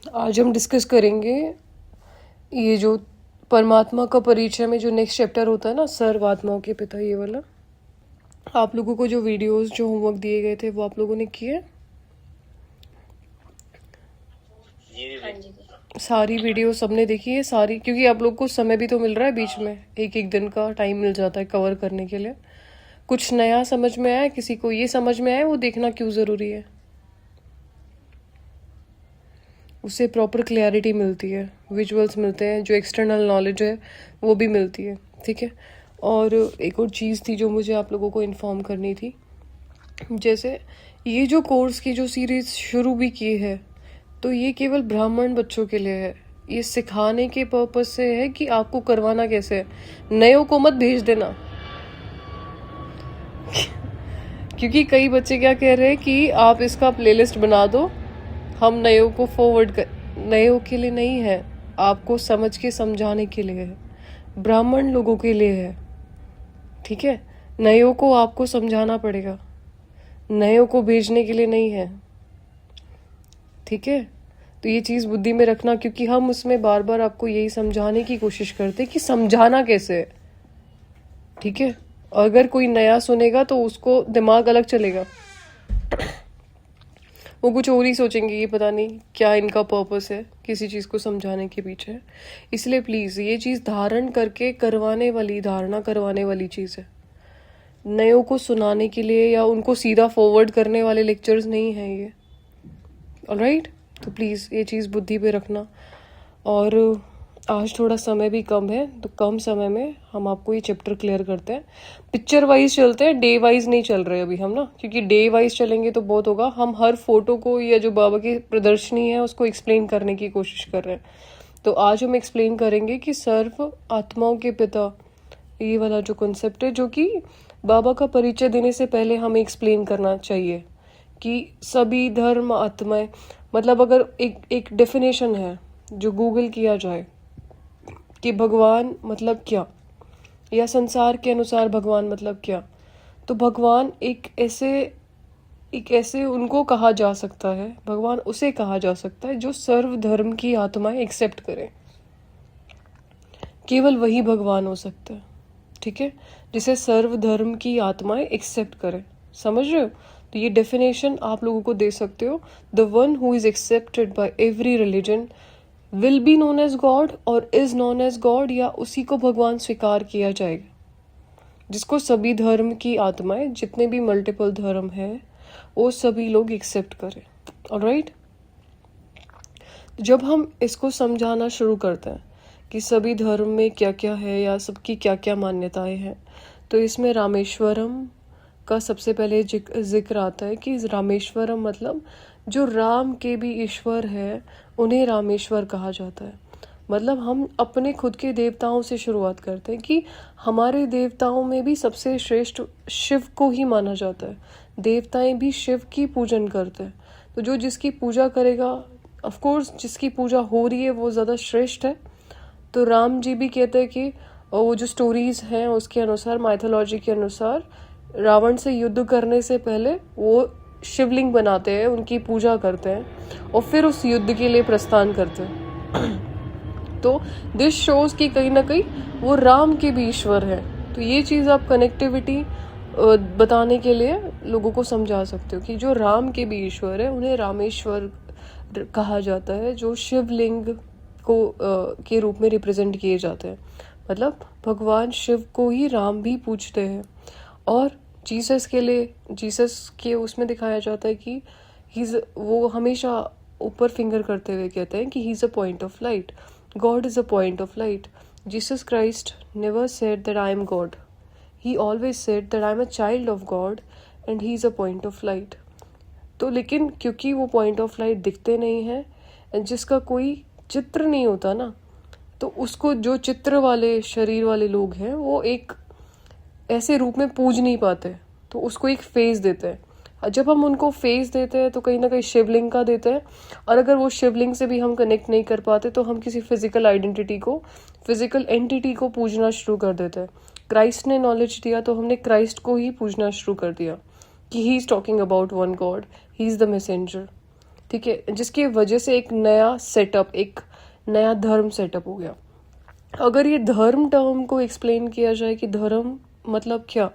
आज हम डिस्कस करेंगे ये जो परमात्मा का परिचय में जो नेक्स्ट चैप्टर होता है ना, सर्व आत्माओं के पिता, ये वाला। आप लोगों को जो वीडियोस जो होमवर्क दिए गए थे वो आप लोगों ने किए? सारी वीडियो सबने देखी है सारी? क्योंकि आप लोग को समय भी तो मिल रहा है बीच में, एक एक दिन का टाइम मिल जाता है कवर करने के लिए। कुछ नया समझ में आया? किसी को ये समझ में आया वो देखना क्यों ज़रूरी है? उससे प्रॉपर क्लैरिटी मिलती है, विजुअल्स मिलते हैं, जो एक्सटर्नल नॉलेज है वो भी मिलती है। ठीक है। और एक और चीज़ थी जो मुझे आप लोगों को इन्फॉर्म करनी थी। जैसे ये जो कोर्स की जो सीरीज़ शुरू भी की है, तो ये केवल ब्राह्मण बच्चों के लिए है। ये सिखाने के पर्पस से है कि आपको करवाना कैसे है। नयों को मत भेज देना क्योंकि कई बच्चे क्या कह रहे हैं कि आप इसका प्लेलिस्ट बना दो, हम नयों को फॉरवर्ड कर। नयों के लिए नहीं है, आपको समझ के समझाने के लिए है, ब्राह्मण लोगों के लिए है। ठीक है। नयों को आपको समझाना पड़ेगा, नयों को भेजने के लिए नहीं है। ठीक है। तो ये चीज़ बुद्धि में रखना, क्योंकि हम उसमें बार बार आपको यही समझाने की कोशिश करते कि समझाना कैसे है। ठीक है। अगर कोई नया सुनेगा तो उसको दिमाग अलग चलेगा, वो कुछ और ही सोचेंगे, ये पता नहीं क्या इनका पर्पस है किसी चीज़ को समझाने के पीछे। इसलिए प्लीज़ ये चीज़ धारण करके करवाने वाली, धारणा करवाने वाली चीज़ है। नयों को सुनाने के लिए या उनको सीधा फॉरवर्ड करने वाले लेक्चर्स नहीं हैं ये। ऑलराइट। तो प्लीज़ ये चीज़ बुद्धि पे रखना। और आज थोड़ा समय भी कम है, तो कम समय में हम आपको ये चैप्टर क्लियर करते हैं। पिक्चर वाइज चलते हैं, डे वाइज नहीं चल रहे अभी हम ना, क्योंकि डे वाइज चलेंगे तो बहुत होगा। हम हर फोटो को या जो बाबा की प्रदर्शनी है उसको एक्सप्लेन करने की कोशिश कर रहे हैं। तो आज हम एक्सप्लेन करेंगे कि सर्व आत्माओं के पिता, ये वाला जो कॉन्सेप्ट है, जो कि बाबा का परिचय देने से पहले हमें एक्सप्लेन करना चाहिए कि सभी धर्म आत्माएं, मतलब अगर एक डेफिनेशन है जो गूगल किया जाए कि भगवान मतलब क्या, या संसार के अनुसार भगवान मतलब क्या, तो भगवान एक ऐसे उनको कहा जा सकता है, भगवान उसे कहा जा सकता है जो सर्व धर्म की आत्माएं एक्सेप्ट करें। केवल वही भगवान हो सकता है। ठीक है। जिसे सर्व धर्म की आत्माएं एक्सेप्ट करें। समझ रहे हो? तो ये डेफिनेशन आप लोगों को दे सकते हो। The one who is accepted by every religion will be known as God और इज नोन एज गॉड, या उसी को भगवान स्वीकार किया जाएगा। जिसको सभी धर्म की आत्माएं, जितने भी मल्टीपल धर्म है, वो सभी लोग एक्सेप्ट करें। ऑलराइट। जब हम इसको समझाना शुरू करते हैं कि सभी धर्म में क्या क्या है या सबकी क्या क्या मान्यताएं हैं, तो इसमें रामेश्वरम का सबसे पहले जिक्र आता है कि रामेश्वरम मतलब जो राम के भी ईश्वर है उन्हें रामेश्वर कहा जाता है। मतलब हम अपने खुद के देवताओं से शुरुआत करते हैं कि हमारे देवताओं में भी सबसे श्रेष्ठ शिव को ही माना जाता है। देवताएं भी शिव की पूजन करते हैं। तो जो जिसकी पूजा करेगा, ऑफ कोर्स जिसकी पूजा हो रही है वो ज़्यादा श्रेष्ठ है। तो राम जी भी कहते हैं कि वो जो स्टोरीज हैं उसके अनुसार, माइथोलॉजी के अनुसार, रावण से युद्ध करने से पहले वो शिवलिंग बनाते हैं, उनकी पूजा करते हैं और फिर उस युद्ध के लिए प्रस्थान करते हैं। तो दिस शोज कि कहीं ना कहीं वो राम के भी ईश्वर है। तो ये चीज़ आप कनेक्टिविटी बताने के लिए लोगों को समझा सकते हो कि जो राम के भी ईश्वर है उन्हें रामेश्वर कहा जाता है, जो शिवलिंग को के रूप में रिप्रेजेंट किए जाते हैं। मतलब भगवान शिव को ही राम भी पूजते हैं। और जीसस के लिए, जीसस के उसमें दिखाया जाता है कि वो हमेशा ऊपर फिंगर करते हुए कहते हैं कि he is a point of light, God is a point of light. Jesus Christ never said that I am God, he always said that I am a child of God and he is a point of light. तो लेकिन क्योंकि वो point of light दिखते नहीं हैं, जिसका कोई चित्र नहीं होता ना, तो उसको जो चित्र वाले शरीर वाले लोग हैं वो एक ऐसे रूप में पूज नहीं पाते, तो उसको एक फेस देते हैं। जब हम उनको फेस देते हैं तो कहीं ना कहीं शिवलिंग का देते हैं। और अगर वो शिवलिंग से भी हम कनेक्ट नहीं कर पाते तो हम किसी फिजिकल आइडेंटिटी को, फिजिकल एंटिटी को पूजना शुरू कर देते हैं। क्राइस्ट ने नॉलेज दिया तो हमने क्राइस्ट को ही पूजना शुरू कर दिया कि he is talking about one God, he is the messenger. ठीक है, जिसकी वजह से एक नया सेटअप, एक नया धर्म सेटअप हो गया। अगर ये धर्म टर्म को एक्सप्लेन किया जाए कि धर्म मतलब क्या,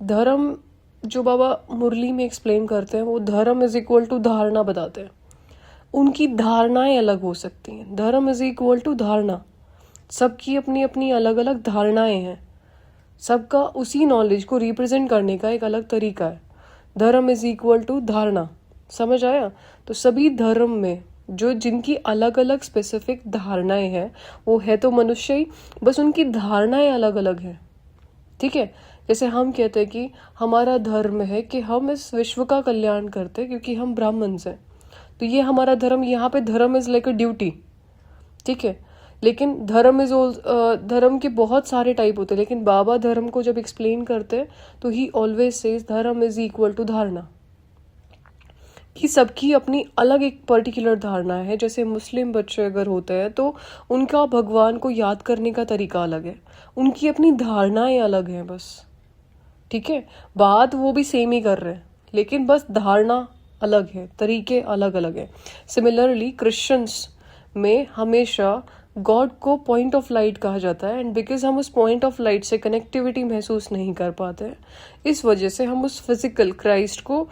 धर्म जो बाबा मुरली में एक्सप्लेन करते हैं वो धर्म इज इक्वल टू धारणा बताते हैं। उनकी धारणाएं अलग हो सकती हैं। धर्म इज इक्वल टू धारणा, सबकी अपनी अपनी अलग अलग धारणाएं हैं, सबका उसी नॉलेज को रिप्रेजेंट करने का एक अलग तरीका है। धर्म इज इक्वल टू धारणा, समझ आया? तो सभी धर्म में जो जिनकी अलग अलग स्पेसिफिक धारणाएं हैं वो है तो मनुष्य ही, बस उनकी धारणाएं अलग अलग हैं। ठीक है, जैसे हम कहते हैं कि हमारा धर्म है कि हम इस विश्व का कल्याण करते हैं क्योंकि हम ब्राह्मण्स हैं, तो ये हमारा धर्म। यहाँ पे धर्म इज लाइक अ ड्यूटी, ठीक है। लेकिन धर्म के बहुत सारे टाइप होते हैं, लेकिन बाबा धर्म को जब एक्सप्लेन करते हैं तो ही ऑलवेज सेज धर्म इज इक्वल टू धारणा, कि सबकी अपनी अलग एक पर्टिकुलर धारणा है। जैसे मुस्लिम बच्चे अगर होते हैं तो उनका भगवान को याद करने का तरीका अलग है, उनकी अपनी धारणाएं अलग हैं बस, ठीक है। बात वो भी सेम ही कर रहे हैं लेकिन बस धारणा अलग है, तरीके अलग अलग हैं। सिमिलरली क्रिश्चियंस में हमेशा गॉड को पॉइंट ऑफ लाइट कहा जाता है, एंड बिकॉज हम उस पॉइंट ऑफ लाइट से कनेक्टिविटी महसूस नहीं कर पाते हैं, इस वजह से हम उस फिजिकल क्राइस्ट को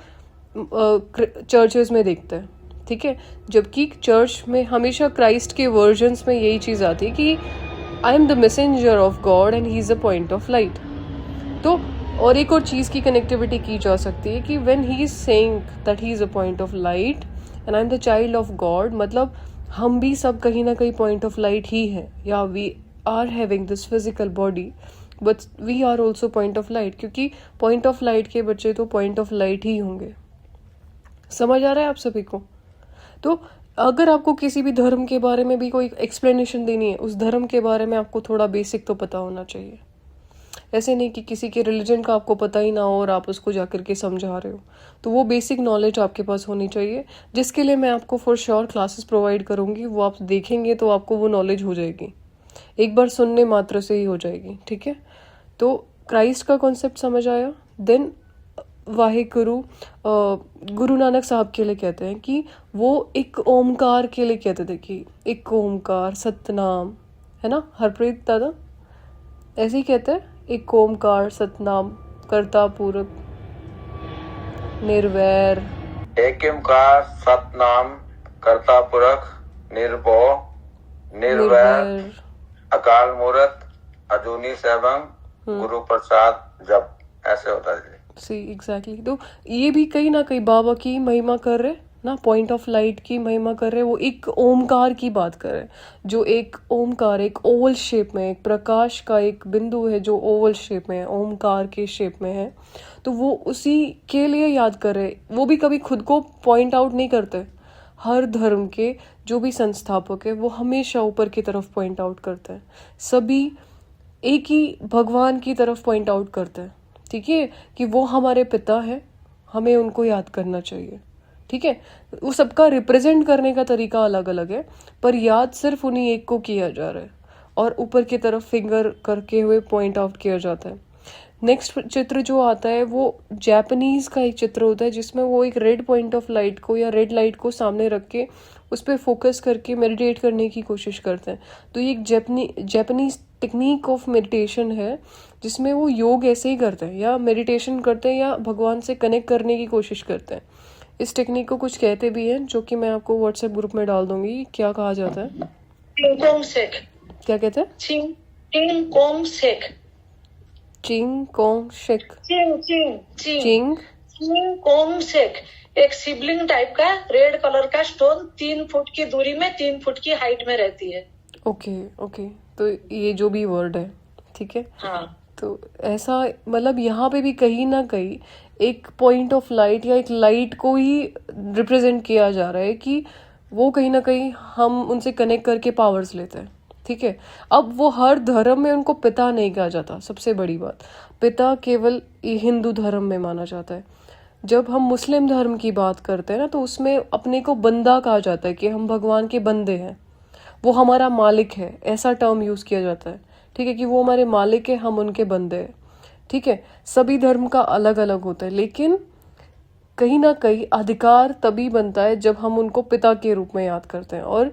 चर्चेस में देखते हैं, ठीक है। जबकि चर्च में हमेशा क्राइस्ट के वर्जन्स में यही चीज़ आती है कि I am the messenger of God and he is a point of light. तो और एक और चीज़ की कनेक्टिविटी की जा सकती है कि when he is saying that he is a point of light and I am the child of God, मतलब हम भी सब कहीं ना कहीं पॉइंट ऑफ लाइट ही है, या we are having this physical body but we are also point of light, क्योंकि पॉइंट ऑफ लाइट के बच्चे तो पॉइंट ऑफ लाइट ही होंगे। समझ आ रहा है आप सभी को? तो अगर आपको किसी भी धर्म के बारे में भी कोई एक्सप्लेनेशन देनी है, उस धर्म के बारे में आपको थोड़ा बेसिक तो पता होना चाहिए। ऐसे नहीं कि किसी के रिलीजन का आपको पता ही ना हो और आप उसको जाकर के समझा रहे हो, तो वो बेसिक नॉलेज आपके पास होनी चाहिए, जिसके लिए मैं आपको फॉर श्योर क्लासेस प्रोवाइड करूँगी। वो आप देखेंगे तो आपको वो नॉलेज हो जाएगी, एक बार सुनने मात्र से ही हो जाएगी, ठीक है। तो क्राइस्ट का कॉन्सेप्ट समझ आया। देन वाहेगुरु गुरु नानक साहब के लिए कहते हैं कि वो एक ओमकार के लिए कहते थे कि एक ओमकार सतनाम, है ना हरप्रीत दादा? ऐसे ही कहते हैं, एक ओमकार सतनाम कर्ता पुरख निर्वैर। एक ओमकार सतनाम कर्ता पुरख निर्भव निर्वैर अकाल मूर्त अजूनी सैभं गुरु प्रसाद जब, ऐसे होता है। सी एग्जैक्टली। तो ये भी कहीं ना कहीं बाबा की महिमा कर रहे ना, पॉइंट ऑफ लाइट की महिमा कर रहे। वो एक ओमकार की बात कर रहे, जो एक ओमकार एक ओवल शेप में, एक प्रकाश का एक बिंदु है जो ओवल शेप में है, ओमकार के शेप में है, तो वो उसी के लिए याद कर रहे। वो भी कभी खुद को पॉइंट आउट नहीं करते। हर धर्म के जो भी संस्थापक है वो हमेशा ऊपर की तरफ पॉइंट आउट करते हैं, सभी एक ही भगवान की तरफ पॉइंट आउट करते हैं, ठीक है, कि वो हमारे पिता हैं, हमें उनको याद करना चाहिए, ठीक है। वो सबका रिप्रेजेंट करने का तरीका अलग अलग है, पर याद सिर्फ उन्हीं एक को किया जा रहा है और ऊपर की तरफ फिंगर करके हुए पॉइंट आउट किया जाता है। नेक्स्ट चित्र जो आता है वो जापानीज का एक चित्र होता है, जिसमें वो एक रेड पॉइंट ऑफ लाइट को या रेड लाइट को सामने रख के उस पर फोकस करके मेडिटेट करने की कोशिश करते हैं। तो ये एक जापानीज टेक्निक ऑफ मेडिटेशन है, जिसमें वो योग ऐसे ही करते हैं या मेडिटेशन करते हैं या भगवान से कनेक्ट करने की कोशिश करते हैं। इस टेक्निक को कुछ कहते भी हैं, जो कि मैं आपको व्हाट्सएप ग्रुप में डाल दूंगी। क्या कहा जाता है? क्या कहते हैं? चिंग कोंग शेक। चिंग कोंग शेक। चिंग कोंग शेक एक शिवलिंग टाइप का रेड कलर का स्टोन 3 फुट की दूरी में 3 फुट की हाइट में रहती है। ओके। तो ये जो भी वर्ड है, ठीक है। हाँ। तो ऐसा मतलब यहाँ पे भी कहीं ना कहीं एक पॉइंट ऑफ लाइट या एक लाइट को ही रिप्रेजेंट किया जा रहा है कि वो कहीं ना कहीं हम उनसे कनेक्ट करके पावर्स लेते हैं, ठीक है। अब वो हर धर्म में उनको पिता नहीं कहा जाता, सबसे बड़ी बात, पिता केवल हिंदू धर्म में माना जाता है। जब हम मुस्लिम धर्म की बात करते हैं ना, तो उसमें अपने को बंदा कहा जाता है कि हम भगवान के बंदे हैं, वो हमारा मालिक है, ऐसा टर्म यूज किया जाता है, ठीक है, कि वो हमारे मालिक है, हम उनके बंदे हैं, ठीक है। सभी धर्म का अलग अलग होता है, लेकिन कहीं ना कहीं अधिकार तभी बनता है जब हम उनको पिता के रूप में याद करते हैं, और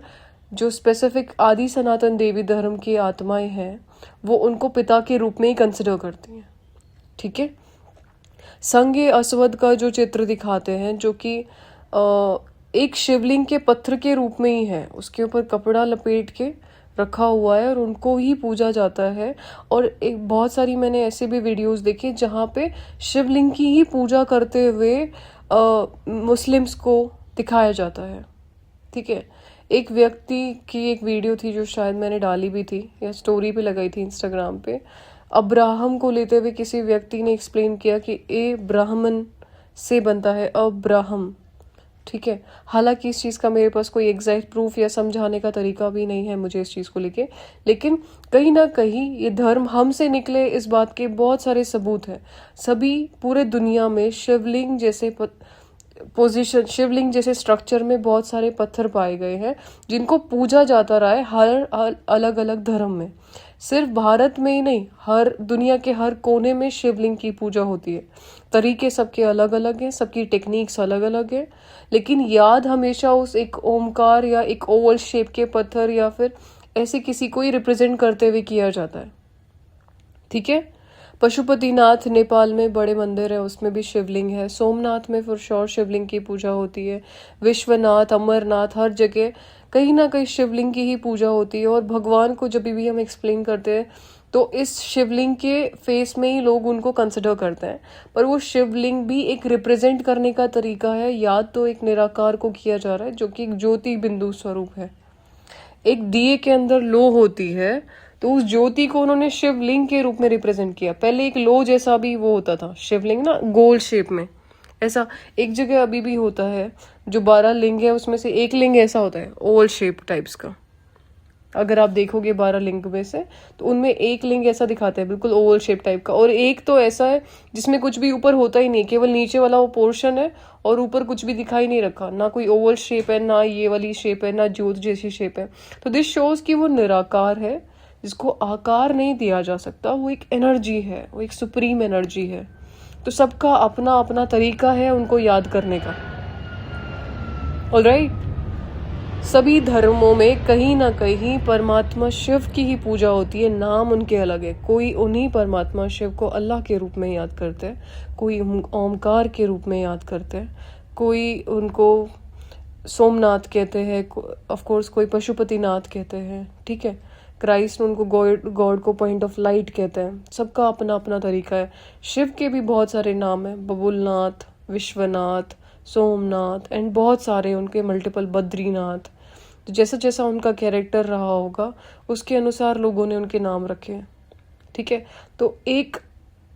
जो स्पेसिफिक आदि सनातन देवी धर्म की आत्माएं हैं वो उनको पिता के रूप में ही कंसिडर करती हैं। ठीक है। संगे अस्वद का जो चित्र दिखाते हैं, जो कि एक शिवलिंग के पत्थर के रूप में ही है, उसके ऊपर कपड़ा लपेट के रखा हुआ है और उनको ही पूजा जाता है। और एक बहुत सारी मैंने ऐसे भी वीडियोस देखे जहाँ पे शिवलिंग की ही पूजा करते हुए मुस्लिम्स को दिखाया जाता है। ठीक है। एक व्यक्ति की एक वीडियो थी जो शायद मैंने डाली भी थी या स्टोरी पे लगाई थी इंस्टाग्राम पे, अब्राहम को लेते हुए किसी व्यक्ति ने एक्सप्लेन किया कि ए ब्राह्मण से बनता है अब्राहम। ठीक है। हालांकि इस चीज़ का मेरे पास कोई एग्जैक्ट प्रूफ या समझाने का तरीका भी नहीं है मुझे इस चीज़ को लेके, लेकिन कहीं ना कहीं ये धर्म हमसे निकले इस बात के बहुत सारे सबूत हैं। सभी पूरे दुनिया में शिवलिंग जैसे पोजीशन, शिवलिंग जैसे स्ट्रक्चर में बहुत सारे पत्थर पाए गए हैं जिनको पूजा जाता रहा है हर अलग अलग धर्म में। सिर्फ भारत में ही नहीं, हर दुनिया के हर कोने में शिवलिंग की पूजा होती है। तरीके सबके अलग अलग हैं, सबकी टेक्निक्स अलग अलग है, लेकिन याद हमेशा उस एक ओमकार या एक ओवल शेप के पत्थर या फिर ऐसे किसी को ही रिप्रेजेंट करते हुए किया जाता है। ठीक है। पशुपतिनाथ नेपाल में बड़े मंदिर है, उसमें भी शिवलिंग है। सोमनाथ में फॉर श्योर शिवलिंग की पूजा होती है। विश्वनाथ, अमरनाथ, हर जगह कहीं ना कहीं शिवलिंग की ही पूजा होती है। और भगवान को जब भी हम एक्सप्लेन करते हैं तो इस शिवलिंग के फेस में ही लोग उनको कंसिडर करते हैं, पर वो शिवलिंग भी एक रिप्रेजेंट करने का तरीका है। याद तो एक निराकार को किया जा रहा है जो कि एक ज्योति बिंदु स्वरूप है। एक दिए के अंदर लो होती है, तो उस ज्योति को उन्होंने शिवलिंग के रूप में रिप्रेजेंट किया। पहले एक लो जैसा भी वो होता था शिवलिंग ना, गोल शेप में। ऐसा एक जगह अभी भी होता है, जो 12 लिंग है उसमें से एक लिंग ऐसा होता है ओवल शेप टाइप्स का। अगर आप देखोगे 12 लिंग में से तो उनमें एक लिंग ऐसा दिखाता है बिल्कुल ओवल शेप टाइप का, और एक तो ऐसा है जिसमें कुछ भी ऊपर होता ही नहीं, केवल नीचे वाला वो पोर्शन है और ऊपर कुछ भी दिखाई नहीं रखा, ना कोई ओवल शेप है, ना ये वाली शेप है, ना ज्योत जैसी शेप है। तो दिस शोज कि वो निराकार है, जिसको आकार नहीं दिया जा सकता। वो एक एनर्जी है, वो एक सुप्रीम एनर्जी है। तो सबका अपना अपना तरीका है उनको याद करने का। ऑलराइट। सभी धर्मों में कहीं ना कहीं परमात्मा शिव की ही पूजा होती है, नाम उनके अलग है। कोई उन्हीं परमात्मा शिव को अल्लाह के रूप में याद करते हैं, कोई ओमकार के रूप में याद करते हैं, कोई उनको सोमनाथ कहते हैं, ऑफ कोर्स कोई पशुपतिनाथ कहते हैं। ठीक है। क्राइस्ट उनको गॉड को पॉइंट ऑफ लाइट कहते हैं। सबका अपना अपना तरीका है। शिव के भी बहुत सारे नाम हैं, बबुलनाथ, विश्वनाथ, सोमनाथ एंड बहुत सारे उनके मल्टीपल, बद्रीनाथ। तो जैसा जैसा उनका कैरेक्टर रहा होगा उसके अनुसार लोगों ने उनके नाम रखे हैं। ठीक है। तो एक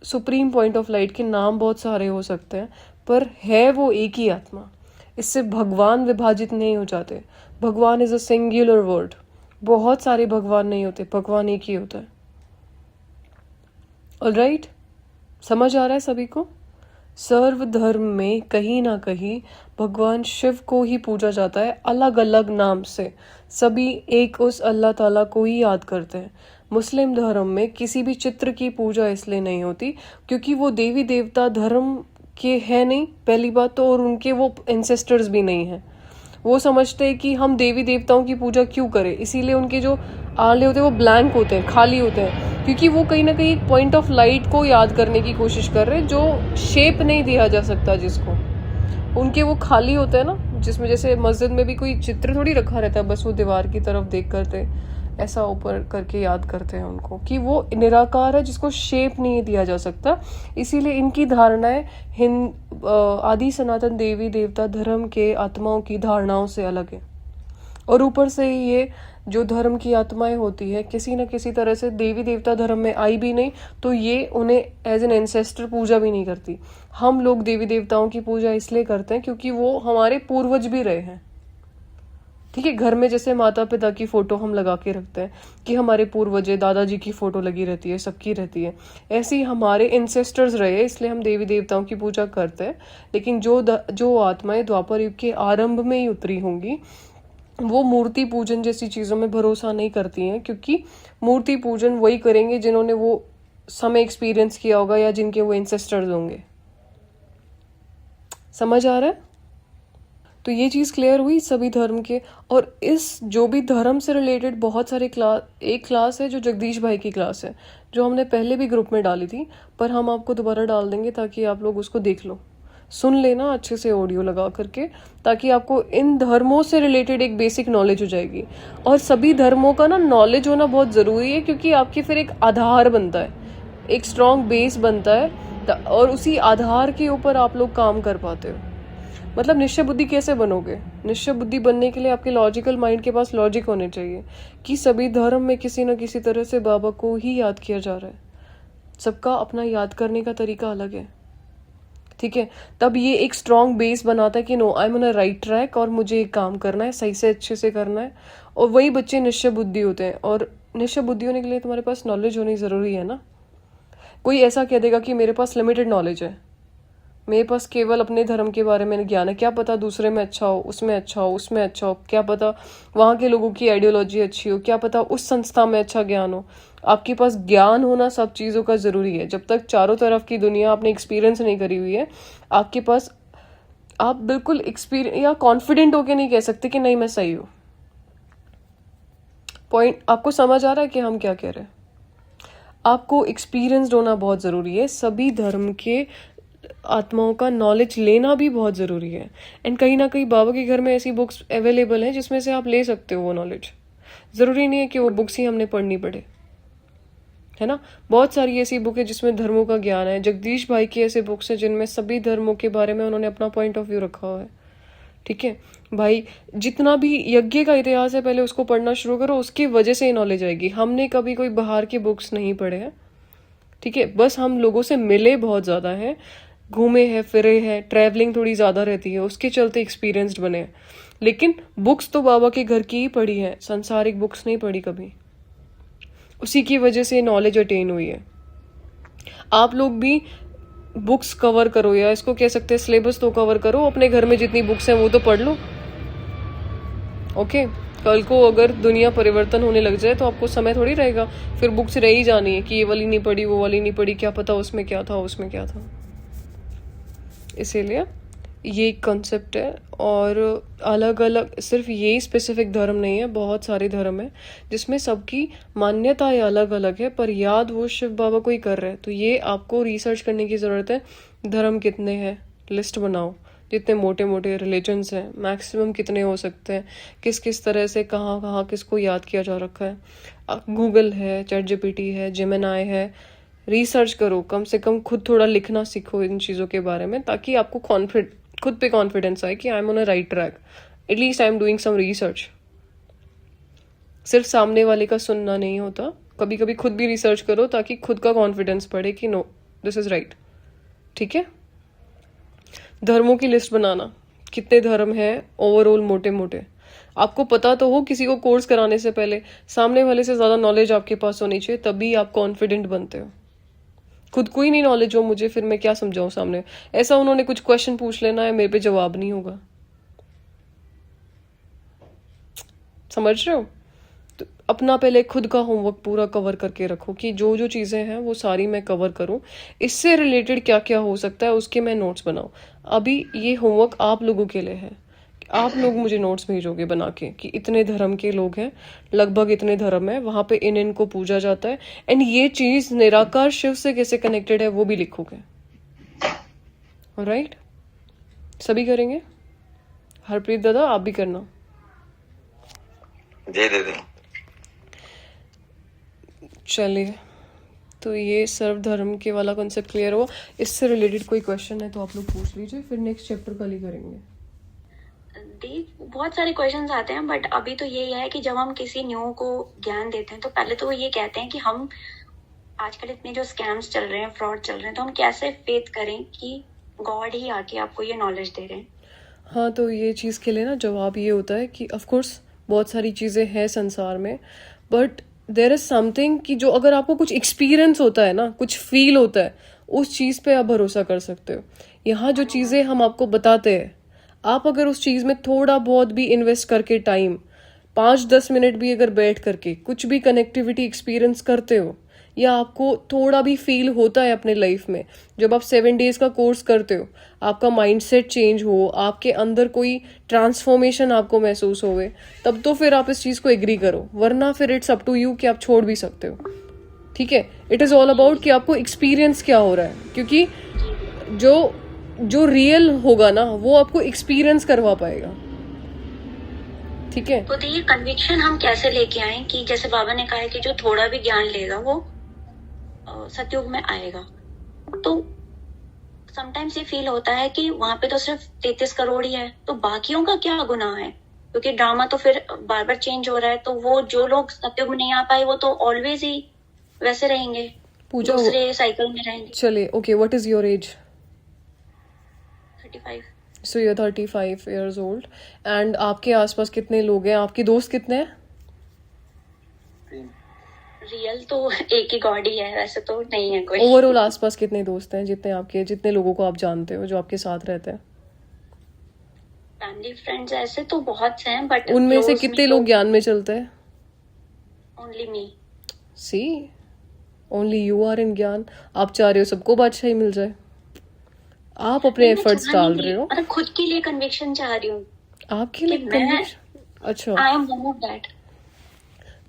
सुप्रीम पॉइंट ऑफ लाइट के नाम बहुत सारे हो सकते हैं, पर है वो एक ही आत्मा। इससे भगवान विभाजित नहीं हो जाते। भगवान इज अ सिंगुलर वर्ड। बहुत सारे भगवान नहीं होते, भगवान एक ही होता है। ऑलराइट। समझ आ रहा है सभी को? सर्व धर्म में कहीं ना कहीं भगवान शिव को ही पूजा जाता है, अलग अलग नाम से। सभी एक उस अल्लाह ताला को ही याद करते हैं। मुस्लिम धर्म में किसी भी चित्र की पूजा इसलिए नहीं होती क्योंकि वो देवी देवता धर्म के हैं नहीं, पहली बात तो, और उनके वो एंसेस्टर्स भी नहीं हैं। वो समझते हैं कि हम देवी देवताओं की पूजा क्यों करें, इसीलिए उनके जो आले होते हैं वो ब्लैंक होते हैं, खाली होते हैं, क्योंकि वो कहीं ना कहीं एक पॉइंट ऑफ लाइट को याद करने की कोशिश कर रहे हैं जो शेप नहीं दिया जा सकता जिसको। उनके वो खाली होते हैं ना, जिसमें जैसे मस्जिद में भी कोई चित्र थोड़ी रखा रहता है, बस वो दीवार की तरफ देख करते ऐसा ऊपर करके याद करते हैं उनको कि वो निराकार है जिसको शेप नहीं दिया जा सकता। इसीलिए इनकी धारणाएं आदि सनातन देवी देवता धर्म के आत्माओं की धारणाओं से अलग है। और ऊपर से ही ये जो धर्म की आत्माएं होती है किसी न किसी तरह से देवी देवता धर्म में आई भी नहीं, तो ये उन्हें एज एन एंसेस्टर पूजा भी नहीं करती। हम लोग देवी देवताओं की पूजा इसलिए करते हैं क्योंकि वो हमारे पूर्वज भी रहे हैं। ठीक है। घर में जैसे माता पिता की फोटो हम लगा के रखते हैं कि हमारे पूर्वज, दादाजी की फोटो लगी रहती है, सबकी रहती है, ऐसे ही हमारे एंसेस्टर्स रहे, इसलिए हम देवी देवताओं की पूजा करते हैं। लेकिन जो आत्माएं द्वापर युग के आरंभ में ही उतरी होंगी वो मूर्ति पूजन जैसी चीज़ों में भरोसा नहीं करती हैं, क्योंकि मूर्ति पूजन वही करेंगे जिन्होंने वो समय एक्सपीरियंस किया होगा या जिनके वो एंसेस्टर्स होंगे। समझ आ रहा है? तो ये चीज़ क्लियर हुई सभी धर्म के। और इस जो भी धर्म से रिलेटेड बहुत सारे एक क्लास है जो जगदीश भाई की क्लास है, जो हमने पहले भी ग्रुप में डाली थी, पर हम आपको दोबारा डाल देंगे ताकि आप लोग उसको देख लो, सुन लेना अच्छे से ऑडियो लगा करके, ताकि आपको इन धर्मों से रिलेटेड एक बेसिक नॉलेज हो जाएगी। और सभी धर्मों का ना नॉलेज होना बहुत ज़रूरी है, क्योंकि आपकी फिर एक आधार बनता है, एक स्ट्रॉन्ग बेस बनता है, और उसी आधार के ऊपर आप लोग काम कर पाते हो। मतलब निश्चय बुद्धि कैसे बनोगे? निश्चय बुद्धि बनने के लिए आपके लॉजिकल माइंड के पास लॉजिक होने चाहिए कि सभी धर्म में किसी न किसी तरह से बाबा को ही याद किया जा रहा है। सबका अपना याद करने का तरीका अलग है, ठीक है? तब ये एक स्ट्रॉन्ग बेस बनाता है कि no, I am on a right track और मुझे एक काम करना है, सही से अच्छे से करना है। और वही बच्चे निश्चय बुद्धि होते हैं। और निश्चय बुद्धि होने के लिए तुम्हारे पास नॉलेज होनी ज़रूरी है ना। कोई ऐसा कह देगा कि मेरे पास लिमिटेड नॉलेज है, मेरे पास केवल अपने धर्म के बारे में ज्ञान है, क्या पता दूसरे में अच्छा हो, उसमें अच्छा हो, उसमें अच्छा हो, क्या पता वहाँ के लोगों की आइडियोलॉजी अच्छी हो, क्या पता उस संस्था में अच्छा ज्ञान हो। आपके पास ज्ञान होना सब चीज़ों का ज़रूरी है। जब तक चारों तरफ की दुनिया आपने एक्सपीरियंस नहीं करी हुई है, आपके पास आप बिल्कुल एक्सपीरियंस या कॉन्फिडेंट होके नहीं कह सकते कि नहीं मैं सही हूँ। पॉइंट आपको समझ आ रहा है कि हम क्या कह रहे हैं? आपको एक्सपीरियंस्ड होना बहुत ज़रूरी है। सभी धर्म के आत्माओं का नॉलेज लेना भी बहुत ज़रूरी है। एंड कहीं ना कहीं बाबा के घर में ऐसी बुक्स अवेलेबल हैं जिसमें से आप ले सकते हो वो नॉलेज। ज़रूरी नहीं है कि वो बुक्स ही हमने पढ़नी पड़े, है ना। बहुत सारी ऐसी बुक है जिसमें धर्मों का ज्ञान है। जगदीश भाई की ऐसे बुक्स हैं जिनमें सभी धर्मों के बारे में उन्होंने अपना पॉइंट ऑफ व्यू रखा हुआ है, ठीक है भाई। जितना भी यज्ञ का इतिहास है पहले उसको पढ़ना शुरू करो, उसकी वजह से ही नॉलेज आएगी। हमने कभी कोई बाहर के बुक्स नहीं पढ़े हैं, ठीक है। बस हम लोगों से मिले बहुत ज़्यादा हैं, घूमे हैं, फिरे हैं, ट्रैवलिंग थोड़ी ज़्यादा रहती है, उसके चलते एक्सपीरियंस्ड बने हैं। लेकिन बुक्स तो बाबा के घर की ही पढ़ी है, संसारिक बुक्स नहीं पढ़ी कभी। उसी की वजह से नॉलेज अटेन हुई है। आप लोग भी बुक्स कवर करो, या इसको कह सकते हैं सिलेबस तो कवर करो। अपने घर में जितनी बुक्स हैं वो तो पढ़ लो, ओके। कल को अगर दुनिया परिवर्तन होने लग जाए तो आपको समय थोड़ी रहेगा, फिर बुक्स रह ही जानी है कि ये वाली नहीं पढ़ी, वो वाली नहीं पढ़ी, क्या पता उसमें क्या था, उसमें क्या था। इसीलिए ये एक कॉन्सेप्ट है। और अलग अलग सिर्फ यही स्पेसिफिक धर्म नहीं है, बहुत सारे धर्म है जिसमें सबकी मान्यताएं अलग अलग है, पर याद वो शिव बाबा को ही कर रहे हैं। तो ये आपको रिसर्च करने की ज़रूरत है। धर्म कितने हैं, लिस्ट बनाओ। जितने मोटे मोटे रिलीजन्स हैं मैक्सिमम कितने हो सकते हैं, किस किस तरह से कहाँ कहाँ किसको याद किया जा रखा है। गूगल है, चैट जीपीटी है, जेमिनाई है। रिसर्च करो, कम से कम खुद थोड़ा लिखना सीखो इन चीज़ों के बारे में, ताकि आपको खुद पे कॉन्फिडेंस आए कि I am on a right track, at least I am doing some research. सिर्फ सामने वाले का सुनना नहीं होता, कभी कभी खुद भी रिसर्च करो ताकि खुद का कॉन्फिडेंस बढ़े कि नो दिस इज राइट, ठीक है। धर्मों की लिस्ट बनाना, कितने धर्म हैं ओवरऑल मोटे मोटे, आपको पता तो हो। किसी को कोर्स कराने से पहले सामने वाले से ज़्यादा नॉलेज आपके पास होनी चाहिए, तभी आप कॉन्फिडेंट बनते हो। खुद को ही नहीं नॉलेज हो मुझे, फिर मैं क्या समझाऊं सामने। ऐसा उन्होंने कुछ क्वेश्चन पूछ लेना है, मेरे पे जवाब नहीं होगा, समझ रहे हो। तो अपना पहले खुद का होमवर्क पूरा कवर करके रखो कि जो जो चीज़ें हैं वो सारी मैं कवर करूं, इससे रिलेटेड क्या क्या हो सकता है उसके मैं नोट्स बनाऊं। अभी ये होमवर्क आप लोगों के लिए है, आप लोग मुझे नोट्स भेजोगे बना के कि इतने धर्म के लोग हैं, लगभग इतने धर्म है, वहां पे इन को पूजा जाता है, एंड ये चीज निराकार शिव से कैसे कनेक्टेड है वो भी लिखोगे, राइट। सभी करेंगे। हरप्रीत दादा आप भी करना। जी दीदी। चलिए, तो ये सर्व धर्म के वाला कॉन्सेप्ट क्लियर हुआ। इससे रिलेटेड कोई क्वेश्चन है तो आप लोग पूछ लीजिए, फिर नेक्स्ट चैप्टर कल ही करेंगे। बहुत सारे क्वेश्चंस आते हैं, बट अभी तो यही है कि जब हम किसी न्यू को ज्ञान देते हैं तो पहले तो वो ये कहते हैं कि हम आजकल इतने जो स्कैम्स चल रहे हैं, फ्रॉड चल रहे हैं, तो हम कैसे फेथ करें कि गॉड ही आके आपको ये नॉलेज दे रहे हैं। हाँ, तो ये चीज़ के लिए ना जवाब ये होता है कि ऑफ कोर्स बहुत सारी चीज़ें हैं संसार में, बट देयर इज समथिंग कि जो अगर आपको कुछ एक्सपीरियंस होता है ना, कुछ फील होता है, उस चीज़ पे आप भरोसा कर सकते हो। यहाँ जो चीज़ें हम आपको बताते हैं, आप अगर उस चीज़ में थोड़ा बहुत भी इन्वेस्ट करके टाइम 5-10 मिनट भी अगर बैठ करके कुछ भी कनेक्टिविटी एक्सपीरियंस करते हो, या आपको थोड़ा भी फील होता है अपने लाइफ में, जब आप 7 डेज का कोर्स करते हो, आपका माइंडसेट चेंज हो, आपके अंदर कोई ट्रांसफॉर्मेशन आपको महसूस होवे, तब तो फिर आप इस चीज़ को एग्री करो, वरना फिर इट्स अप टू यू कि आप छोड़ भी सकते हो। ठीक है, इट इज़ ऑल अबाउट कि आपको एक्सपीरियंस क्या हो रहा है, क्योंकि जो रियल होगा ना वो आपको एक्सपीरियंस करवा पाएगा। ठीक है, तो ये कन्विक्शन हम कैसे लेके आए कि जैसे बाबा ने कहा है कि जो थोड़ा भी ज्ञान लेगा वो सतयुग में आएगा। तो समटाइम्स ये फील होता है कि वहां पे तो सिर्फ 33 करोड़ ही है, तो बाकियों का क्या गुनाह है, क्योंकि ड्रामा तो फिर बार बार चेंज हो रहा है। तो वो जो लोग सतयुग में नहीं आ पाए वो तो ऑलवेज ही वैसे रहेंगे, पूजा दूसरे साइकिल में रहेंगे। चले, okay, what is your age? 35। So you're 35 years old, and आपके आसपास कितने लोग हैं, आपके दोस्त कितने हैं? रियल तो एक ही गॉड ही है, वैसे तो नहीं है कोई। ओवरऑल आसपास कितने दोस्त हैं, जितने लोगों को आप जानते हो जो आपके साथ रहते हैं? फैमिली फ्रेंड्स ऐसे तो बहुत से हैं, बट उनमें से कितने लोग ज्ञान में चलते हैं? Only me. See, only you are in ज्ञान। आप चाह रहे हो सबको बादशाही मिल जाए, आप अपने एफर्ट्स डाल रहे हो। मतलब खुद के लिए कन्विक्शन चाह रही हूँ आपके लिए अच्छा, I am one of that.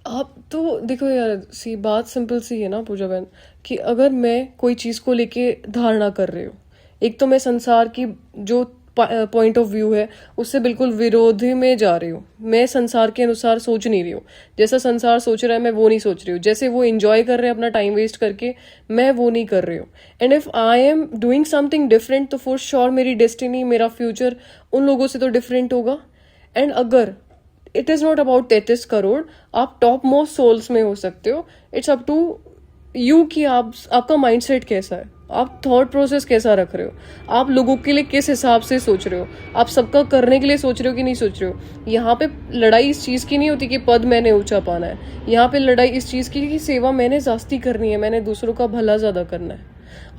आप तो देखो यार, सी बात सिंपल सी है ना पूजा बहन, कि अगर मैं कोई चीज़ को लेके धारणा कर रही हूँ, एक तो मैं संसार की जो पॉइंट ऑफ व्यू है उससे बिल्कुल विरोधी में जा रही हूँ, मैं संसार के अनुसार सोच नहीं रही हूँ, जैसा संसार सोच रहा है मैं वो नहीं सोच रही हूँ, जैसे वो एंजॉय कर रहे हैं अपना टाइम वेस्ट करके मैं वो नहीं कर रही हूँ। And if I am doing something different तो फॉर श्योर मेरी डेस्टिनी, मेरा फ्यूचर उन लोगों से तो डिफरेंट होगा। एंड अगर it is not about 33 crore, आप टॉप मोस्ट सोल्स में हो सकते हो। इट्स अप टू यू कि आपका माइंडसेट कैसा है, आप थॉट प्रोसेस कैसा रख रहे हो, आप लोगों के लिए किस हिसाब से सोच रहे हो, आप सबका करने के लिए सोच रहे हो कि नहीं सोच रहे हो। यहाँ पे लड़ाई इस चीज़ की नहीं होती कि पद मैंने ऊंचा पाना है, यहाँ पे लड़ाई इस चीज़ की कि सेवा मैंने जास्ती करनी है, मैंने दूसरों का भला ज़्यादा करना है।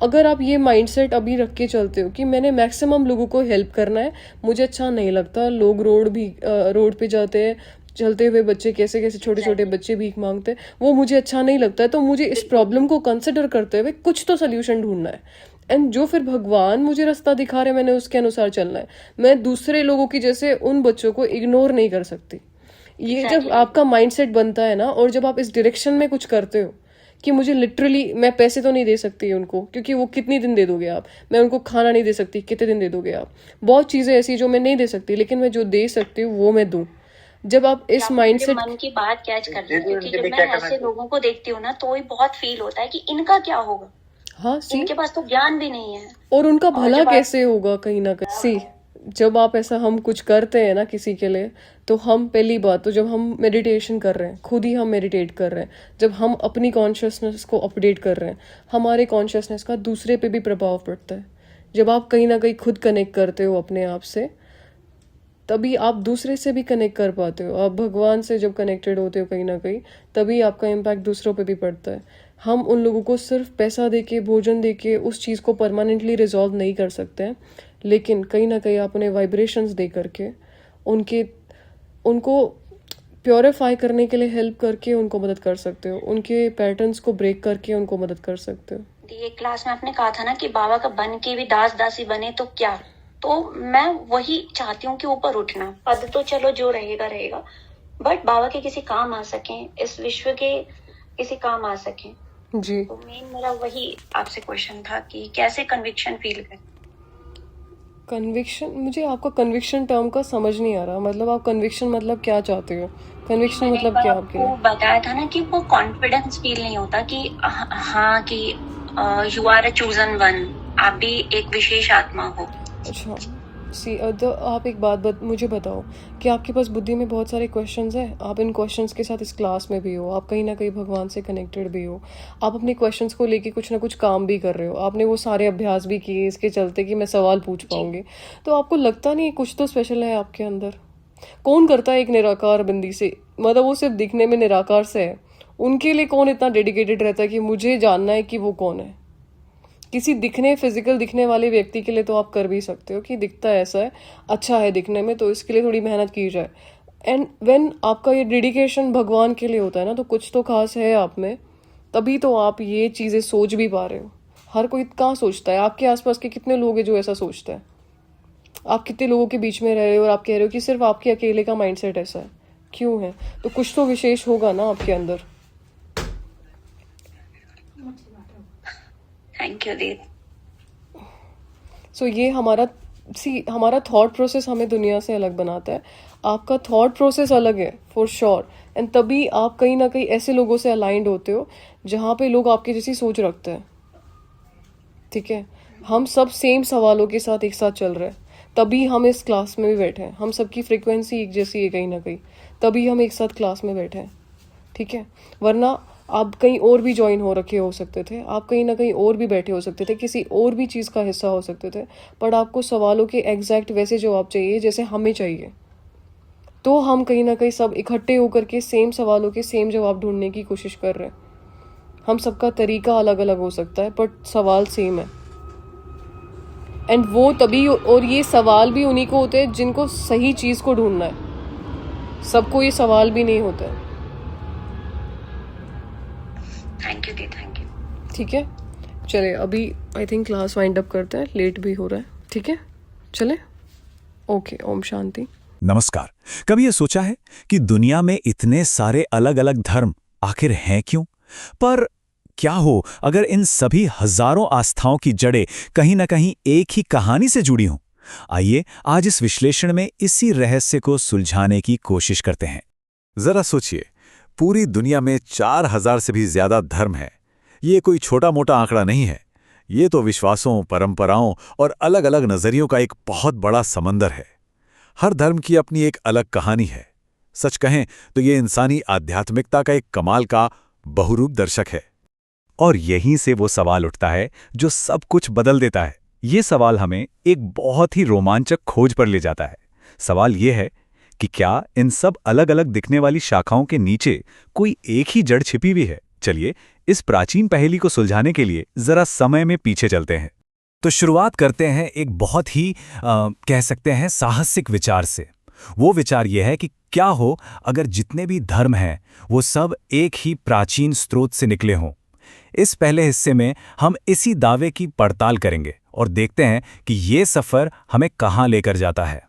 अगर आप ये माइंडसेट अभी रख के चलते हो कि मैंने मैक्सिमम लोगों को हेल्प करना है, मुझे अच्छा नहीं लगता लोग रोड पे जाते हैं, चलते हुए बच्चे कैसे कैसे छोटे छोटे बच्चे भीख मांगते हैं, वो मुझे अच्छा नहीं लगता है। तो मुझे इस प्रॉब्लम को कंसिडर करते हुए कुछ तो सोल्यूशन ढूंढना है, एंड जो फिर भगवान मुझे रास्ता दिखा रहे हैं मैंने उसके अनुसार चलना है। मैं दूसरे लोगों की जैसे उन बच्चों को इग्नोर नहीं कर सकती। ये जब आपका माइंडसेट बनता है ना, और जब आप इस डायरेक्शन में कुछ करते हो कि मुझे लिटरली, मैं पैसे तो नहीं दे सकती उनको, क्योंकि वो कितनी दिन दे दोगे आप, मैं उनको खाना नहीं दे सकती, कितने दिन दे दोगे आप, बहुत चीज़ें ऐसी जो मैं नहीं दे सकती, लेकिन मैं जो दे सकती हूँ वो मैं दूँ। जब आप इस माइंडसेट, मन की बात कैच कर रही हूँ, क्योंकि जब मैं ऐसे लोगों को देखती हूँ ना तो ही बहुत फील होता है कि इनका क्या होगा। हाँ सी, इनके पास तो ज्ञान भी नहीं है और उनका भला कैसे होगा कहीं ना कहीं। सी, जब आप ऐसा हम कुछ करते हैं ना किसी के लिए, तो हम पहली बात तो जब हम मेडिटेशन कर रहे हैं, खुद ही हम मेडिटेट कर रहे हैं, जब हम अपनी कॉन्शियसनेस को अपडेट कर रहे हैं, हमारे कॉन्शियसनेस का दूसरे पे भी प्रभाव पड़ता है। जब आप कहीं ना कहीं खुद कनेक्ट करते हो अपने आप से, तभी आप दूसरे से भी कनेक्ट कर पाते हो। आप भगवान से जब कनेक्टेड होते हो कहीं ना कहीं, तभी आपका इम्पैक्ट दूसरों पे भी पड़ता है। हम उन लोगों को सिर्फ पैसा देके, भोजन देके उस चीज़ को परमानेंटली रिजॉल्व नहीं कर सकते हैं, लेकिन कहीं ना कहीं आप उन्हें वाइब्रेशंस दे करके उनको प्योरीफाई करने के लिए हेल्प करके उनको मदद कर सकते हो, उनके पैटर्न्स को ब्रेक करके उनको मदद कर सकते हो। ये क्लास में आपने कहा था ना कि बाबा का बन के भी दास दासी बने तो क्या, तो मैं वही चाहती हूँ कि ऊपर उठना, पद तो चलो जो रहेगा रहेगा, बट बाबा के किसी काम आ सकें, इस विश्व के किसी काम आ सकें जी। तो मेन मेरा वही आपसे क्वेश्चन था कि कैसे कन्विक्शन फील करें। कन्विक्शन, मुझे आपका कन्विक्शन टर्म का समझ नहीं आ रहा, मतलब आप कन्विक्शन मतलब क्या चाहते हो, कन्विक्शन मतलब क्या आपके लिए? बताया था ना कि वो कॉन्फिडेंस फील नहीं होता कि हाँ कि you are a chosen one, आप भी एक विशेष आत्मा हो। अच्छा सी, तो आप एक बात मुझे बताओ कि आपके पास बुद्धि में बहुत सारे क्वेश्चंस हैं, आप इन क्वेश्चंस के साथ इस क्लास में भी हो, आप कहीं ना कहीं भगवान से कनेक्टेड भी हो, आप अपने क्वेश्चंस को लेके कुछ ना कुछ काम भी कर रहे हो, आपने वो सारे अभ्यास भी किए इसके चलते कि मैं सवाल पूछ पाऊंगी, तो आपको लगता नहीं कुछ तो स्पेशल है आपके अंदर? कौन करता है एक निराकार बंदी से, मतलब वो सिर्फ दिखने में निराकार से है, उनके लिए कौन इतना डेडिकेटेड रहता है कि मुझे जानना है कि वो कौन है? किसी फिजिकल दिखने वाले व्यक्ति के लिए तो आप कर भी सकते हो कि दिखता है ऐसा है, अच्छा है दिखने में, तो इसके लिए थोड़ी मेहनत की जाए। एंड व्हेन आपका ये डेडिकेशन भगवान के लिए होता है ना, तो कुछ तो खास है आप में, तभी तो आप ये चीज़ें सोच भी पा रहे हो। हर कोई कहाँ सोचता है? आपके आसपास के कितने लोग हैं जो ऐसा सोचते हैं? आप कितने लोगों के बीच में रह रहे हो और आप कह रहे हो कि सिर्फ आपके अकेले का माइंडसेट ऐसा है? क्यों है? तो कुछ तो विशेष होगा ना आपके अंदर। थैंक यू दीदी। सो ये हमारा थॉट प्रोसेस हमें दुनिया से अलग बनाता है। आपका थॉट प्रोसेस अलग है फॉर श्योर, एंड तभी आप कहीं ना कहीं ऐसे लोगों से अलाइंड होते हो जहाँ पे लोग आपकी जैसी सोच रखते हैं। ठीक है, हम सब सेम सवालों के साथ एक साथ चल रहे हैं, तभी हम इस क्लास में भी बैठे हैं। हम सबकी फ्रीक्वेंसी एक जैसी है कहीं ना कहीं, तभी हम एक साथ क्लास में बैठे हैं। ठीक है, वरना आप कहीं और भी ज्वाइन हो रखे हो सकते थे, आप कहीं ना कहीं और भी बैठे हो सकते थे, किसी और भी चीज़ का हिस्सा हो सकते थे, पर आपको सवालों के एग्जैक्ट वैसे जवाब चाहिए जैसे हमें चाहिए। तो हम कहीं ना कहीं सब इकट्ठे होकर के सेम सवालों के सेम जवाब ढूंढने की कोशिश कर रहे हैं। हम सबका तरीका अलग अलग हो सकता है, बट सवाल सेम है। एंड वो तभी, और ये सवाल भी उन्हीं को होते हैं जिनको सही चीज़ को ढूंढना है। सबको ये सवाल भी नहीं होता है। Thank you the, thank you. ठीक है, चले अभी I think class wind up करते हैं, लेट भी हो रहा है। ठीक है, चले, ओके, ओम शांति। नमस्कार। कभी ये सोचा है कि दुनिया में इतने सारे अलग अलग धर्म आखिर हैं क्यों? पर क्या हो अगर इन सभी हजारों आस्थाओं की जड़ें कहीं ना कहीं एक ही कहानी से जुड़ी हों? आइए आज इस विश्लेषण में इसी रहस्य को सुलझाने की कोशिश करते हैं। जरा सोचिए, पूरी दुनिया में 4000 से भी ज्यादा धर्म है। ये कोई छोटा मोटा आंकड़ा नहीं है। ये तो विश्वासों, परंपराओं और अलग अलग नजरियों का एक बहुत बड़ा समंदर है। हर धर्म की अपनी एक अलग कहानी है। सच कहें तो ये इंसानी आध्यात्मिकता का एक कमाल का बहुरूप दर्शक है। और यहीं से वो सवाल उठता है जो सब कुछ बदल देता है। ये सवाल हमें एक बहुत ही रोमांचक खोज पर ले जाता है। सवाल ये है कि क्या इन सब अलग अलग दिखने वाली शाखाओं के नीचे कोई एक ही जड़ छिपी हुई है? चलिए इस प्राचीन पहेली को सुलझाने के लिए जरा समय में पीछे चलते हैं। तो शुरुआत करते हैं एक बहुत ही कह सकते हैं साहसिक विचार से। वो विचार यह है कि क्या हो अगर जितने भी धर्म हैं वो सब एक ही प्राचीन स्रोत से निकले हों। इस पहले हिस्से में हम इसी दावे की पड़ताल करेंगे और देखते हैं कि ये सफर हमें कहाँ लेकर जाता है।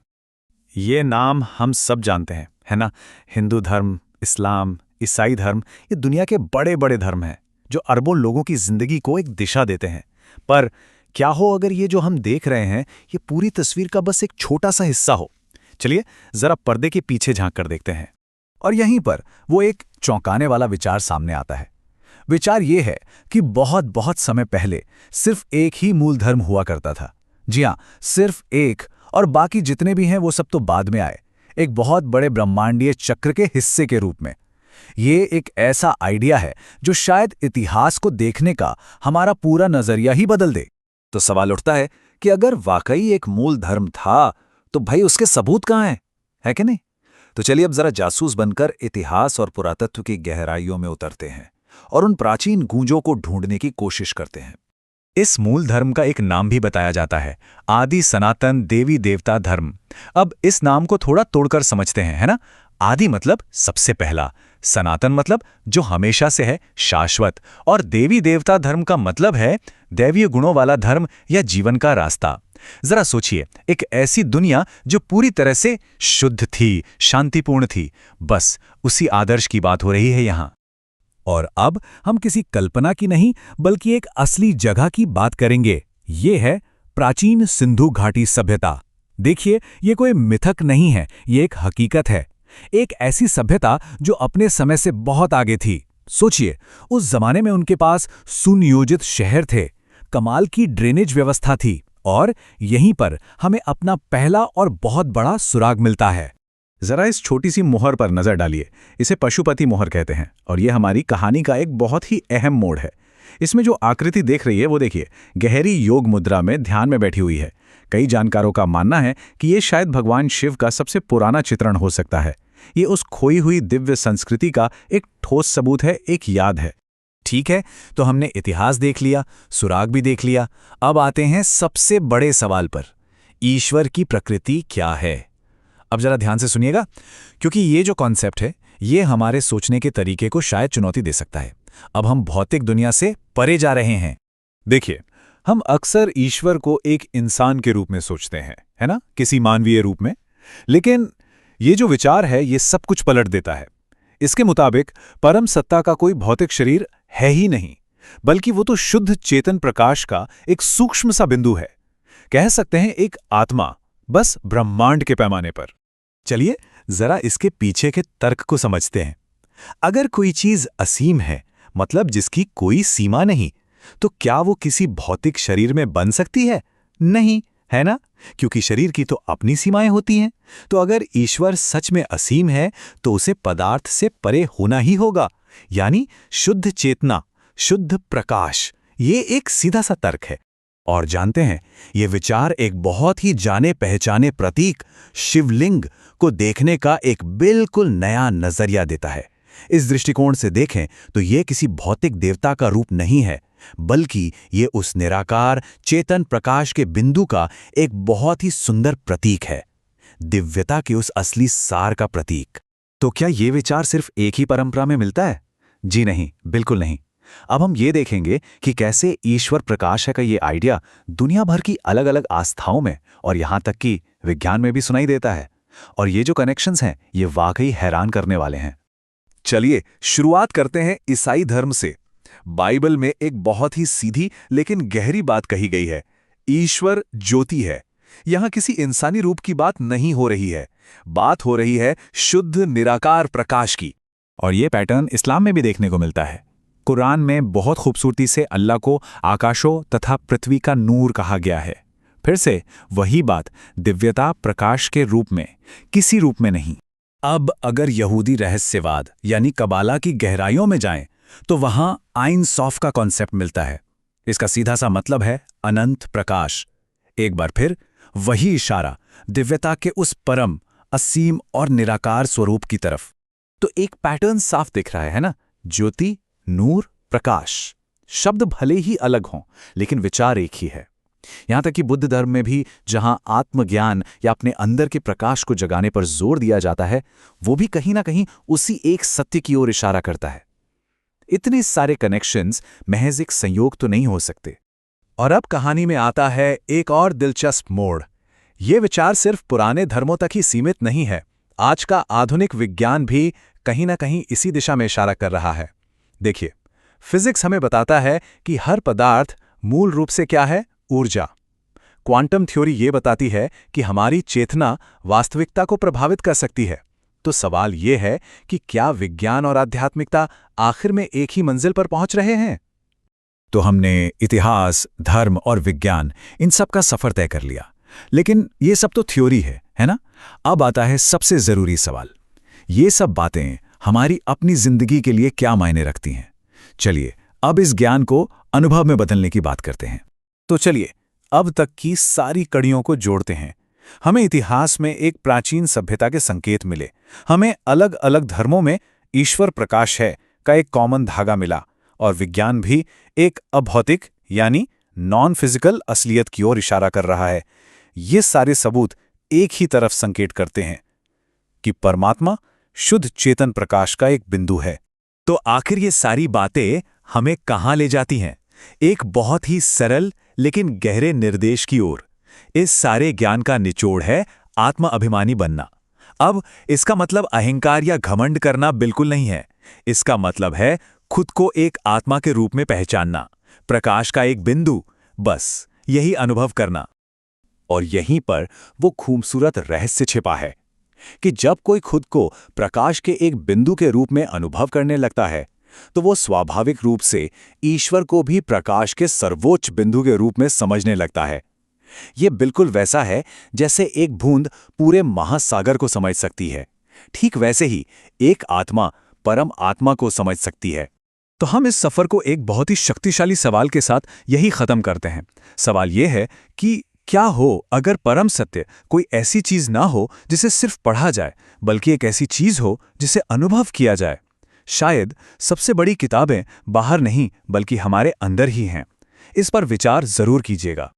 ये नाम हम सब जानते हैं, है ना? हिंदू धर्म, इस्लाम, ईसाई धर्म, ये दुनिया के बड़े बड़े धर्म हैं जो अरबों लोगों की जिंदगी को एक दिशा देते हैं। पर क्या हो अगर ये जो हम देख रहे हैं ये पूरी तस्वीर का बस एक छोटा सा हिस्सा हो? चलिए जरा पर्दे के पीछे झांक कर देखते हैं। और यहीं पर वो एक चौंकाने वाला विचार सामने आता है। विचार ये है कि बहुत बहुत समय पहले सिर्फ एक ही मूल धर्म हुआ करता था। जी हाँ, सिर्फ एक, और बाकी जितने भी हैं वो सब तो बाद में आए, एक बहुत बड़े ब्रह्मांडीय चक्र के हिस्से के रूप में। ये एक ऐसा आइडिया है जो शायद इतिहास को देखने का हमारा पूरा नजरिया ही बदल दे। तो सवाल उठता है कि अगर वाकई एक मूल धर्म था तो भाई उसके सबूत कहाँ हैं? है कि नहीं? तो चलिए अब जरा जासूस बनकर इतिहास और पुरातत्व की गहराइयों में उतरते हैं और उन प्राचीन गूंजों को ढूंढने की कोशिश करते हैं। इस मूल धर्म का एक नाम भी बताया जाता है, आदि सनातन देवी देवता धर्म। अब इस नाम को थोड़ा तोड़कर समझते हैं, है ना? आदि मतलब सबसे पहला, सनातन मतलब जो हमेशा से है, शाश्वत, और देवी देवता धर्म का मतलब है दैवीय गुणों वाला धर्म या जीवन का रास्ता। जरा सोचिए, एक ऐसी दुनिया जो पूरी तरह से शुद्ध थी, शांतिपूर्ण थी। बस उसी आदर्श की बात हो रही है यहाँ। और अब हम किसी कल्पना की नहीं बल्कि एक असली जगह की बात करेंगे। ये है प्राचीन सिंधु घाटी सभ्यता। देखिए, ये कोई मिथक नहीं है, ये एक हकीकत है। एक ऐसी सभ्यता जो अपने समय से बहुत आगे थी। सोचिए, उस जमाने में उनके पास सुनियोजित शहर थे, कमाल की ड्रेनेज व्यवस्था थी, और यहीं पर हमें अपना पहला और बहुत बड़ा सुराग मिलता है। जरा इस छोटी सी मोहर पर नजर डालिए। इसे पशुपति मोहर कहते हैं और यह हमारी कहानी का एक बहुत ही अहम मोड़ है। इसमें जो आकृति देख रही है वो देखिए, गहरी योग मुद्रा में ध्यान में बैठी हुई है। कई जानकारों का मानना है कि ये शायद भगवान शिव का सबसे पुराना चित्रण हो सकता है। ये उस खोई हुई दिव्य संस्कृति का एक ठोस सबूत है, एक याद है। ठीक है, तो हमने इतिहास देख लिया, सुराग भी देख लिया। अब आते हैं सबसे बड़े सवाल पर, ईश्वर की प्रकृति क्या है? अब जरा ध्यान से सुनिएगा, क्योंकि ये जो कॉन्सेप्ट है ये हमारे सोचने के तरीके को शायद चुनौती दे सकता है। अब हम भौतिक दुनिया से परे जा रहे हैं। देखिए, हम अक्सर ईश्वर को एक इंसान के रूप में सोचते हैं, है ना, किसी मानवीय रूप में। लेकिन ये जो विचार है ये सब कुछ पलट देता है। इसके मुताबिक परम सत्ता का कोई भौतिक शरीर है ही नहीं, बल्कि वो तो शुद्ध चेतन प्रकाश का एक सूक्ष्म सा बिंदु है। कह सकते हैं एक आत्मा, बस ब्रह्मांड के पैमाने पर। चलिए जरा इसके पीछे के तर्क को समझते हैं। अगर कोई चीज असीम है, मतलब जिसकी कोई सीमा नहीं, तो क्या वो किसी भौतिक शरीर में बन सकती है? नहीं, है ना, क्योंकि शरीर की तो अपनी सीमाएं होती हैं। तो अगर ईश्वर सच में असीम है तो उसे पदार्थ से परे होना ही होगा, यानी शुद्ध चेतना, शुद्ध प्रकाश। ये एक सीधा सा तर्क है। और जानते हैं, ये विचार एक बहुत ही जाने पहचाने प्रतीक शिवलिंग को देखने का एक बिल्कुल नया नजरिया देता है। इस दृष्टिकोण से देखें तो ये किसी भौतिक देवता का रूप नहीं है, बल्कि ये उस निराकार चेतन प्रकाश के बिंदु का एक बहुत ही सुंदर प्रतीक है, दिव्यता के उस असली सार का प्रतीक। तो क्या ये विचार सिर्फ एक ही परंपरा में मिलता है? जी नहीं, बिल्कुल नहीं। अब हम ये देखेंगे कि कैसे ईश्वर प्रकाश है का ये आइडिया दुनिया भर की अलग अलग आस्थाओं में और यहां तक कि विज्ञान में भी सुनाई देता है। और ये जो कनेक्शंस हैं ये वाकई हैरान करने वाले हैं। चलिए शुरुआत करते हैं ईसाई धर्म से। बाइबल में एक बहुत ही सीधी लेकिन गहरी बात कही गई है, ईश्वर ज्योति है। यहां किसी इंसानी रूप की बात नहीं हो रही है, बात हो रही है शुद्ध निराकार प्रकाश की। और ये पैटर्न इस्लाम में भी देखने को मिलता है। कुरान में बहुत खूबसूरती से अल्लाह को आकाशों तथा पृथ्वी का नूर कहा गया है। फिर से वही बात, दिव्यता प्रकाश के रूप में, किसी रूप में नहीं। अब अगर यहूदी रहस्यवाद यानी कबाला की गहराइयों में जाएं, तो वहां आइन सॉफ का कॉन्सेप्ट मिलता है। इसका सीधा सा मतलब है अनंत प्रकाश। एक बार फिर वही इशारा दिव्यता के उस परम, असीम और निराकार स्वरूप की तरफ। तो एक पैटर्न साफ दिख रहा है ना, ज्योति, नूर, प्रकाश। शब्द भले ही अलग हों, लेकिन विचार एक ही है। यहां तक कि बुद्ध धर्म में भी जहां आत्मज्ञान या अपने अंदर के प्रकाश को जगाने पर जोर दिया जाता है, वो भी कहीं ना कहीं उसी एक सत्य की ओर इशारा करता है। इतने सारे कनेक्शंस महज एक संयोग तो नहीं हो सकते। और अब कहानी में आता है एक और दिलचस्प मोड़। ये विचार सिर्फ पुराने धर्मों तक ही सीमित नहीं है। आज का आधुनिक विज्ञान भी कहीं ना कहीं इसी दिशा में इशारा कर रहा है। देखिए, फिजिक्स हमें बताता है कि हर पदार्थ मूल रूप से क्या है? ऊर्जा। क्वांटम थ्योरी ये बताती है कि हमारी चेतना वास्तविकता को प्रभावित कर सकती है। तो सवाल ये है कि क्या विज्ञान और आध्यात्मिकता आखिर में एक ही मंजिल पर पहुंच रहे हैं? तो हमने इतिहास, धर्म और विज्ञान इन सब का सफर तय कर लिया, लेकिन ये सब तो थ्योरी है ना? अब आता है सबसे जरूरी सवाल, ये सब बातें हमारी अपनी जिंदगी के लिए क्या मायने रखती हैं? चलिए अब इस ज्ञान को अनुभव में बदलने की बात करते हैं। तो चलिए अब तक की सारी कड़ियों को जोड़ते हैं। हमें इतिहास में एक प्राचीन सभ्यता के संकेत मिले, हमें अलग अलग धर्मों में ईश्वर प्रकाश है का एक कॉमन धागा मिला, और विज्ञान भी एक अभौतिक यानी नॉन फिजिकल असलियत की ओर इशारा कर रहा है। ये सारे सबूत एक ही तरफ संकेत करते हैं कि परमात्मा शुद्ध चेतन प्रकाश का एक बिंदु है। तो आखिर ये सारी बातें हमें कहाँ ले जाती हैं? एक बहुत ही सरल लेकिन गहरे निर्देश की ओर। इस सारे ज्ञान का निचोड़ है आत्म अभिमानी बनना। अब इसका मतलब अहंकार या घमंड करना बिल्कुल नहीं है। इसका मतलब है खुद को एक आत्मा के रूप में पहचानना, प्रकाश का एक बिंदु, बस यही अनुभव करना। और यहीं पर वो खूबसूरत रहस्य छिपा है कि जब कोई खुद को प्रकाश के एक बिंदु के रूप में अनुभव करने लगता है, तो वो स्वाभाविक रूप से ईश्वर को भी प्रकाश के सर्वोच्च बिंदु के रूप में समझने लगता है। ये बिल्कुल वैसा है जैसे एक बूंद पूरे महासागर को समझ सकती है। ठीक वैसे ही एक आत्मा परम आत्मा को समझ सकती है। तो हम इस सफर को एक बहुत ही शक्तिशाली सवाल के साथ यही खत्म करते हैं। सवाल यह है कि क्या हो अगर परम सत्य कोई ऐसी चीज ना हो जिसे सिर्फ पढ़ा जाए, बल्कि एक ऐसी चीज हो जिसे अनुभव किया जाए। शायद सबसे बड़ी किताबें बाहर नहीं बल्कि हमारे अंदर ही हैं। इस पर विचार जरूर कीजिएगा।